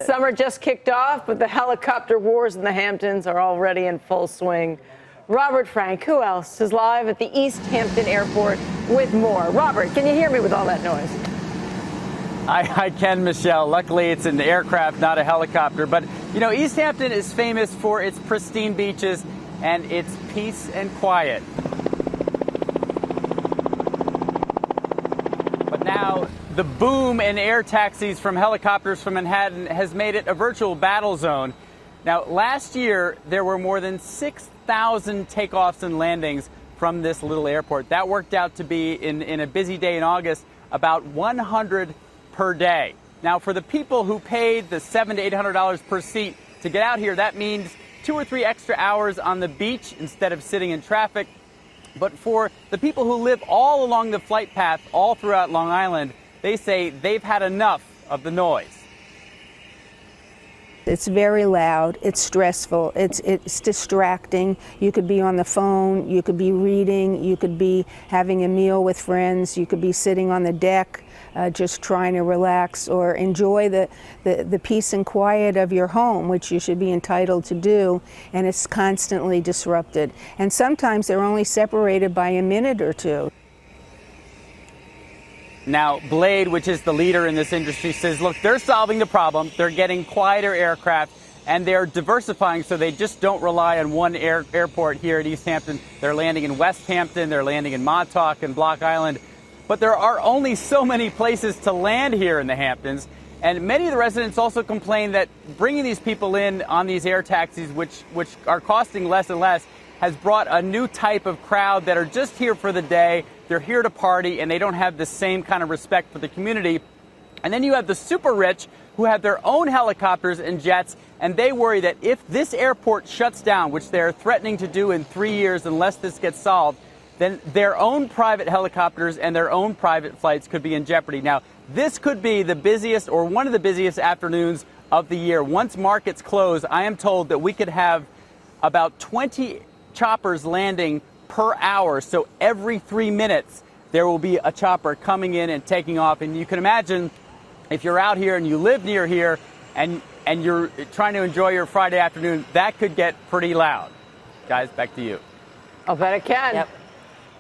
Summer just kicked off, but the helicopter wars in the Hamptons are already in full swing. Robert Frank, who else, is live at the East Hampton Airport with more. Robert, can you hear me with all that noise? I can, Michelle. Luckily, it's an aircraft, not a helicopter. But, you know, East Hampton is famous for its pristine beaches and its peace and quiet. But now, the boom in air taxis from helicopters from Manhattan has made it a virtual battle zone. Now, last year, there were more than 6,000 takeoffs and landings from this little airport. That worked out to be, in a busy day in August, about 100 per day. Now, for the people who paid the $700 to $800 per seat to get out here, that means 2 or 3 extra hours on the beach instead of sitting in traffic. But for the people who live all along the flight path, all throughout Long Island, they say they've had enough of the noise. It's very loud, it's stressful, it's distracting. You could be on the phone, you could be reading, you could be having a meal with friends, you could be sitting on the deck just trying to relax or enjoy the peace and quiet of your home, which you should be entitled to do, and it's constantly disrupted. And sometimes they're only separated by a minute or two. Now, Blade, which is the leader in this industry, says, look, they're solving the problem. They're getting quieter aircraft, and they're diversifying so they just don't rely on one airport here at East Hampton. They're landing in West Hampton. They're landing in Montauk and Block Island. But there are only so many places to land here in the Hamptons. And many of the residents also complain that bringing these people in on these air taxis, which are costing less and less, has brought a new type of crowd that are just here for the day. They're here to party, and they don't have the same kind of respect for the community. And then you have the super rich who have their own helicopters and jets, and they worry that if this airport shuts down, which they're threatening to do in 3 years unless this gets solved, then their own private helicopters and their own private flights could be in jeopardy. Now, this could be the busiest or one of the busiest afternoons of the year. Once markets close, I am told that we could have about 20 choppers landing per hour. So every 3 minutes, there will be a chopper coming in and taking off. And you can imagine if you're out here and you live near here and you're trying to enjoy your Friday afternoon, that could get pretty loud. Guys, back to you. I'll bet it can. Yep.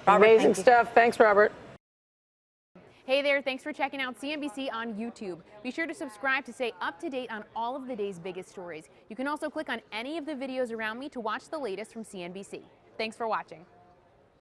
Robert, amazing stuff. Thanks, Robert. Hey there, thanks for checking out CNBC on YouTube. Be sure to subscribe to stay up to date on all of the day's biggest stories. You can also click on any of the videos around me to watch the latest from CNBC. Thanks for watching.